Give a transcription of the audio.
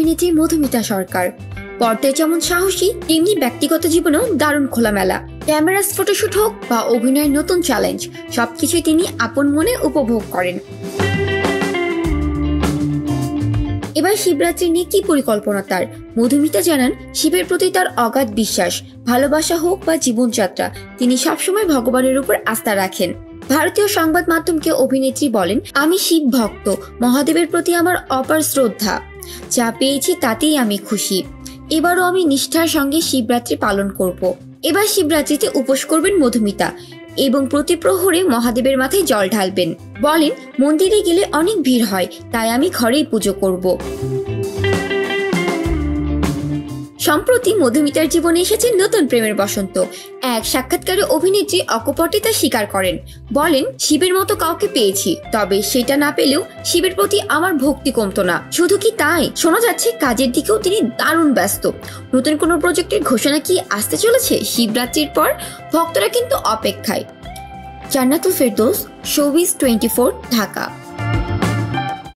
অভিনেত্রী মধুমিতা সরকার। পর্দায় যেমন সাহসী, তেমনি ব্যক্তিগত জীবনেও দারুণ খোলামেলা। ক্যামেরাস ফটোশুট হোক বা অভিনয়ের নতুন চ্যালেঞ্জ, সবকিছুই তিনি আপন মনে উপভোগ করেন। এবার শিবরাত্রি নিয়ে কি পরিকল্পনা তার? মধুমিতা জানান, শিবের প্রতি তার অগাধ বিশ্বাস। ভালোবাসা হোক বা জীবনযাত্রা, তিনি সবসময় ভগবানের উপর আস্থা রাখেন। ভারতীয় সংবাদ মাধ্যমকে অভিনেত্রী বলেন, আমি শিব ভক্ত, মহাদেবের প্রতি আমার অপার শ্রদ্ধা। যা পেয়েছি তাতেই আমি খুশি। এবারও আমি নিষ্ঠার সঙ্গে শিবরাত্রি পালন করব। এবার শিবরাত্রিতে উপোস করবেন মধুমিতা এবং প্রতি প্রহরে মহাদেবের মাথায় জল ঢালবেন। বলেন, মন্দিরে গেলে অনেক ভিড় হয়, তাই আমি ঘরেই পুজো করব। সম্প্রতি মধুমিতার জীবনে এসেছে নতুন প্রেমের বসন্ত। এক সাক্ষাৎকারে অভিনেত্রী অকপটে তা স্বীকার করেন। বলেন, শিবের মতো কাউকে পেয়েছি, তবে সেটা না পেলেও শিবের প্রতি আমার ভক্তি কমতো না। শুধু কি তাই, শোনা যাচ্ছে কাজের দিকেও তিনি দারুণ ব্যস্ত। নতুন কোনো প্রজেক্টের ঘোষণা কি আসতে চলেছে শিবরাত্রির পর? ভক্তরা কিন্তু অপেক্ষায়। জান্নাতুল ফেরদৌস, শোবিজ 24, ঢাকা।